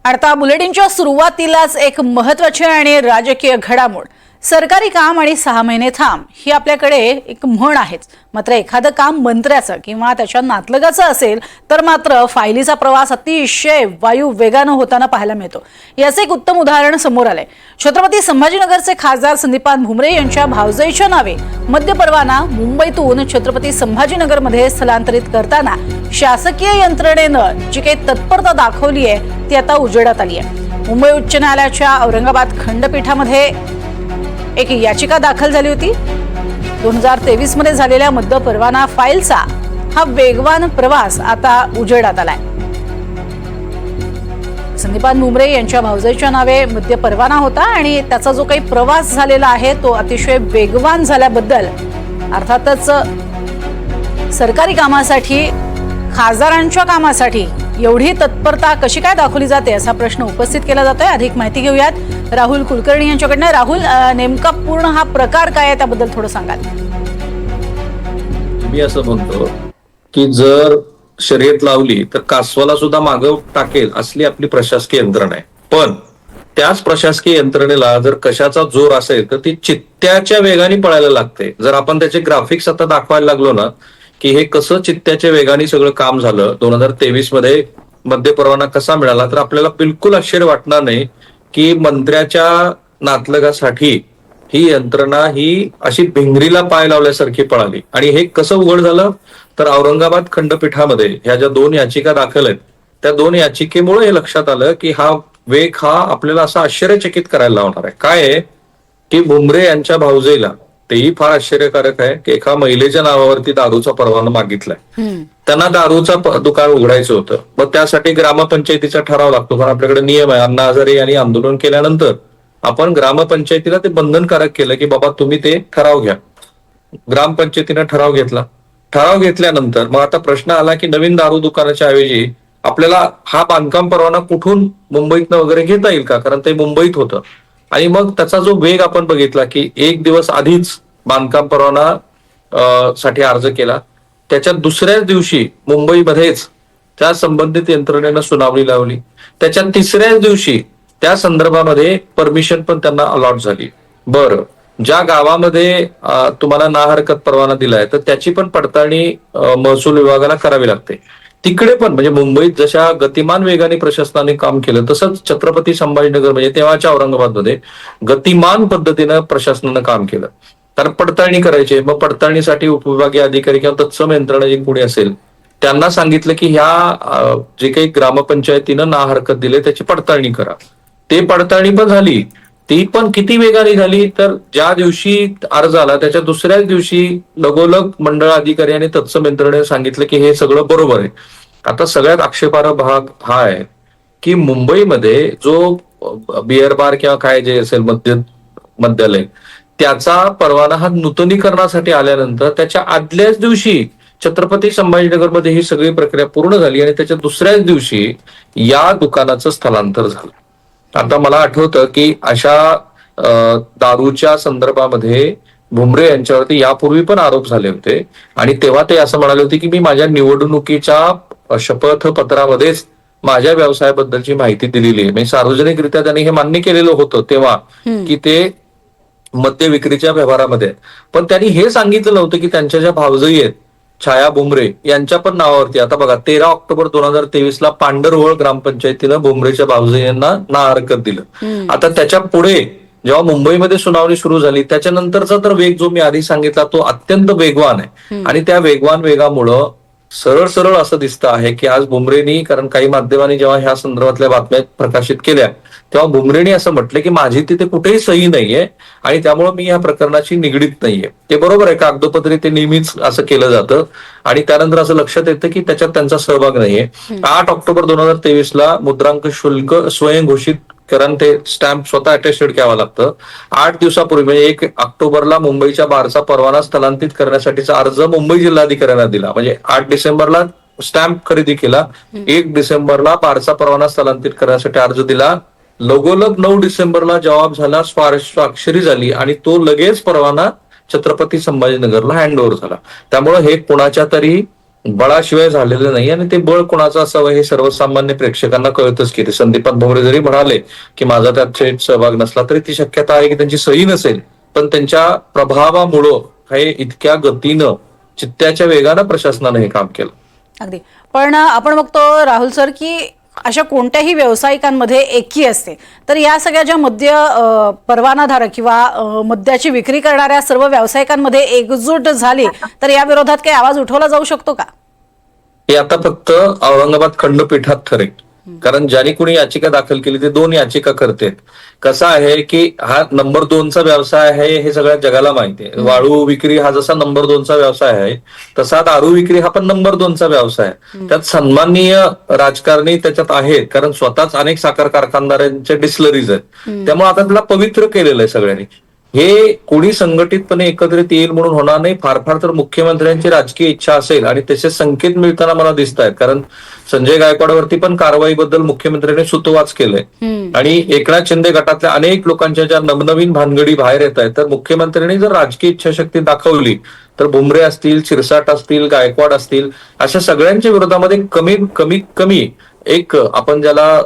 आता बुलेटिनच्या सुरुवातीलाच एक महत्त्वाची आणि राजकीय घडामोड। सरकारी काम आणि 6 महिने थांब ही आपल्याकडे एक म्हण आहेच। मात्र एखादं काम मंत्र्याचं किंवा त्याच्या नातलगाचं असेल तर मात्र फायलीचा प्रवास अतिशय वायू वेगाने होताना पाहायला मिळतो। याचे एक उत्तम उदाहरण समोर आलंय। छत्रपती संभाजीनगरचे खासदार संदीपान भुमरे यांच्या भावजईच्या नावे मद्य परवाना मुंबईतून छत्रपती संभाजीनगरमध्ये स्थलांतरित करताना शासकीय यंत्रणेनं जी काही तत्परता दाखवली आहे ती आता उजेडात आली आहे। मुंबई उच्च न्यायालयाच्या औरंगाबाद खंडपीठामध्ये एक याचिका दाखल झाली होती। 2023 मध्ये झालेल्या मद्य परवाना फाईलचा हा वेगवान प्रवास आता उजेडात आलाय। संदीपान भुमरे यांच्या भावजईच्या नावे मद्य परवाना होता आणि त्याचा जो काही प्रवास झालेला आहे तो अतिशय वेगवान झाल्याबद्दल अर्थातच सरकारी कामासाठी खासदारांच्या कामासाठी एवढी तत्परता कशी काय दाखवली जाते असा प्रश्न उपस्थित केला जातोय। अधिक माहिती घेऊयात राहुल कुलकर्णी यांच्याकडनं। राहुल, नेमका पूर्ण हा प्रकार काय आहे त्याबद्दल थोडं सांगाल? मी असं म्हणतो की जर शर्यत लावली तर कासवाला सुद्धा मागं टाकेल असली आपली प्रशासकीय यंत्रणा आहे। पण त्याच प्रशासकीय यंत्रणेला जर कशाचा जोर असेल तर ती चित्त्याच्या वेगाने पळायला लागते। जर आपण त्याचे ग्राफिक्स आता दाखवायला लागलो ना की हे कसं चित्त्याच्या वेगाने सगळं काम झालं, 2023 मध्ये मद्य परवाना कसा मिळाला, तर आपल्याला बिलकुल आश्चर्य वाटणार नाही की मंत्र्याच्या नातलगासाठी ही यंत्रणा ही अशी भिंगरीला पाय लावल्यासारखी पळाली। आणि हे कसं उघड झालं तर औरंगाबाद खंडपीठामध्ये ह्या ज्या 2 याचिका दाखल आहेत त्या 2 याचिकेमुळे हे लक्षात आलं की हा वेग हा आपल्याला असा आश्चर्यचकित करायला लावणार आहे। काय आहे की भुमरे यांच्या भावजईला, तेही फार आश्चर्यकारक आहे की एका महिलेच्या नावावरती दारूचा परवाना मागितलाय। त्यांना दारूचं दुकान उघडायचं होतं, मग त्यासाठी ग्रामपंचायतीचा ठराव लागतो। कारण आपल्याकडे नियम आहे, अण्णा हजारे यांनी आंदोलन केल्यानंतर आपण ग्रामपंचायतीला ते बंधनकारक केलं की बाबा तुम्ही ते ठराव घ्या। ग्रामपंचायतीने ठराव घेतला। ठराव घेतल्यानंतर मग आता प्रश्न आला की नवीन दारू दुकानाच्या ऐवजी आपल्याला हा बांधकाम परवाना कुठून मुंबईतनं वगैरे घेता येईल का, कारण ते मुंबईत होतं। आणि मग त्याचा जो वेग आपण बघितला की 1 दिवस आधीच बांधकाम परवाना साठी अर्ज केला, त्याच्या दुसऱ्याच दिवशी मुंबईमध्येच त्या संबंधित यंत्रणेनं सुनावणी लावली, त्याच्या 3ऱ्याच दिवशी त्या संदर्भामध्ये परमिशन पण त्यांना अलॉट झाली। बरं, ज्या गावामध्ये तुम्हाला ना हरकत परवाना दिलाय तर त्याची पण पडताळणी महसूल विभागाला करावी लागते। तिकडे पण म्हणजे मुंबईत जशा गतिमान वेगाने प्रशासनाने काम केलं तसंच छत्रपती संभाजीनगर म्हणजे तेव्हाच्या औरंगाबादमध्ये गतिमान पद्धतीनं प्रशासनानं काम केलं। कारण पडताळणी करायची, मग पडताळणीसाठी उपविभागीय अधिकारी किंवा तत्सम यंत्रणा जी कोणी असेल त्यांना सांगितलं की ह्या जे काही ग्रामपंचायतीनं ना हरकत दिले त्याची पडताळणी करा। ते पडताळणी पण झाली, ती पण किती वेगाने झाली तर ज्या दिवशी अर्ज आला त्याच्या दुसऱ्याच दिवशी लगोलग मंडळ अधिकारी आणि तत्सम यंत्रणेने सांगितलं की हे सगळं बरोबर आहे। आता सगळ्यात आक्षेपार्ह भाग हा आहे की मुंबईमध्ये जो बिअर बार किंवा काय जे असेल मद्यालय त्याचा परवाना हा नूतनीकरणासाठी आल्यानंतर त्याच्या आदल्याच दिवशी छत्रपती संभाजीनगरमध्ये ही सगळी प्रक्रिया पूर्ण झाली आणि त्याच्या दुसऱ्याच दिवशी या दुकानाचं स्थलांतर झालं। आता मला आठवतं की अशा दारूच्या संदर्भामध्ये भुमरे यांच्यावरती यापूर्वी पण आरोप झाले होते आणि तेव्हा ते असं म्हणाले होते की मी माझ्या निवडणुकीच्या शपथपत्रामध्येच माझ्या व्यवसायाबद्दलची माहिती दिलेली आहे। म्हणजे सार्वजनिकरित्या त्यांनी हे मान्य केलेलं होतं तेव्हा की ते मद्य विक्रीच्या व्यवहारामध्ये, पण त्यांनी हे सांगितलं नव्हतं की त्यांच्या ज्या भावजई आहेत छाया भुमरे यांच्या पण नावावरती आता बघा 13 ऑक्टोबर 2023 ला पांढरवळ ग्रामपंचायतीनं भुमरेच्या भावजईंना ना हरकत दिलं। आता त्याच्या पुढे जेव्हा मुंबईमध्ये सुनावणी सुरू झाली त्याच्यानंतरचा तर वेग जो मी आधी सांगितला तो अत्यंत वेगवान आहे। आणि त्या वेगवान वेगामुळं सरळ सरळ असं दिसतं आहे की आज भुमरेनी, कारण काही माध्यमांनी जेव्हा ह्या संदर्भातल्या बातम्या प्रकाशित केल्या तेव्हा भुमरेनी असं म्हटलं की माझी तिथे कुठेही सही नाहीये आणि त्यामुळे मी या प्रकरणाशी निगडीत नाहीये। ते बरोबर आहे, कागदोपत्री ते नेहमीच असं केलं जातं आणि त्यानंतर असं लक्षात येतं की त्याच्यात त्यांचा सहभाग नाहीये। 8 ऑक्टोबर 2023 ला मुद्रांक शुल्क स्वयंघोषित कारण ते स्टॅम्प स्वतः अटेस्टेड घ्यावं लागतं। 8 दिवसापूर्वी म्हणजे 1 ऑक्टोबरला मुंबईच्या बारचा परवाना स्थलांतरित करण्यासाठीचा अर्ज मुंबई जिल्हाधिकाऱ्यांना दिला, म्हणजे 8 डिसेंबरला स्टॅम्प खरेदी केला, 1 डिसेंबरला बारचा परवाना स्थलांतरित करण्यासाठी अर्ज दिला, लगोलग 9 डिसेंबरला जवाब झाला, स्वाक्षरी झाली आणि तो लगेच परवाना छत्रपती संभाजीनगरला हँड ओव्हर झाला। त्यामुळे हे कोणाच्या तरी बळाशिवाय झालेलं नाही आणि ते बळ कोणाचं असावं हे सर्वसामान्य प्रेक्षकांना कळतच की. ते संदीपान भुमरे जरी म्हणाले की माझा त्यात थेट सहभाग नसला तरी ती शक्यता आहे की त्यांची सही नसेल, पण त्यांच्या प्रभावामुळं हे इतक्या गतीनं चित्त्याच्या वेगानं प्रशासनानं हे काम केलं. अगदी. पण आपण बघतो राहुल सर की अशा कोणत्याही व्यावसायिकांमध्ये एकी असते, तर या सगळ्या ज्या मद्य परवानाधारक किंवा मद्याची विक्री करणाऱ्या सर्व व्यावसायिकांमध्ये एकजूट झाली तर या विरोधात काही आवाज उठवला जाऊ शकतो का? हे आता फक्त औरंगाबाद खंडपीठात ठरेल, कारण ज्यांनी कुणी याचिका दाखल केली ते 2 याचिका करतेत. कसं आहे की हा नंबर 2चा व्यवसाय आहे हे सगळ्या जगाला माहिती आहे. वाळू विक्री हा जसा नंबर 2चा व्यवसाय आहे तसा दारू विक्री हा पण नंबर 2चा व्यवसाय आहे. त्यात सन्माननीय राजकारणी त्याच्यात आहेत, कारण स्वतःच अनेक साखर कारखानदारांच्या डिस्लरीज आहेत. त्यामुळे आता त्याला पवित्र केलेलं आहे सगळ्यांनी. हे कोणी संघटितपणे एकत्रित येईल म्हणून होणार नाही. फार फार तर मुख्यमंत्र्यांची राजकीय इच्छा असेल आणि त्याचे संकेत मिळताना मला दिसत आहेत, कारण संजय गायकवाडवरती पण कारवाईबद्दल मुख्यमंत्र्यांनी सुतोवाच केलंय आणि एकनाथ शिंदे गटातल्या अनेक लोकांच्या ज्या नवनवीन भानगडी बाहेर येत आहेत, तर मुख्यमंत्र्यांनी जर राजकीय इच्छाशक्ती दाखवली तर भुमरे असतील, शिरसाट असतील, गायकवाड असतील, अशा सगळ्यांच्या विरोधामध्ये कमीत कमी एक आपण ज्याला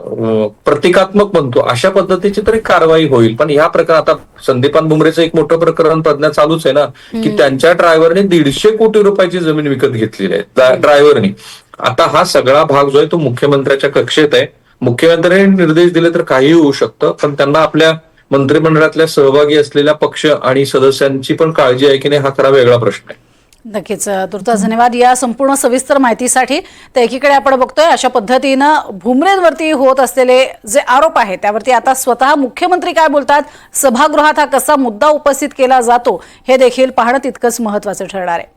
प्रतिकात्मक म्हणतो अशा पद्धतीची तरी कारवाई होईल. पण ह्या प्रकार आता संदीपान भुमरेचं एक मोठं प्रकरण प्रज्ञा चालूच आहे ना, की त्यांच्या ड्रायव्हरने 150 कोटी रुपयाची जमीन विकत घेतलेली आहे ड्रायव्हरनी. आता हा सगळा भाग जो आहे तो मुख्यमंत्र्याच्या कक्षेत आहे. मुख्यमंत्र्यांनी निर्देश दिले तर काहीही होऊ शकतं, पण त्यांना आपल्या मंत्रिमंडळातल्या सहभागी असलेल्या पक्ष आणि सदस्यांची पण काळजी आहे की नाही हा खरा वेगळा प्रश्न आहे. नक्कीच. तुर्तास धन्यवाद या संपूर्ण सविस्तर माहितीसाठी. तर एकीकडे आपण बघतोय अशा पद्धतीनं भुमरेंवरती होत असलेले जे आरोप आहेत त्यावरती आता स्वतः मुख्यमंत्री काय बोलतात, सभागृहात हा कसा मुद्दा उपस्थित केला जातो हे देखील पाहणं तितकंच महत्त्वाचं ठरणार आहे.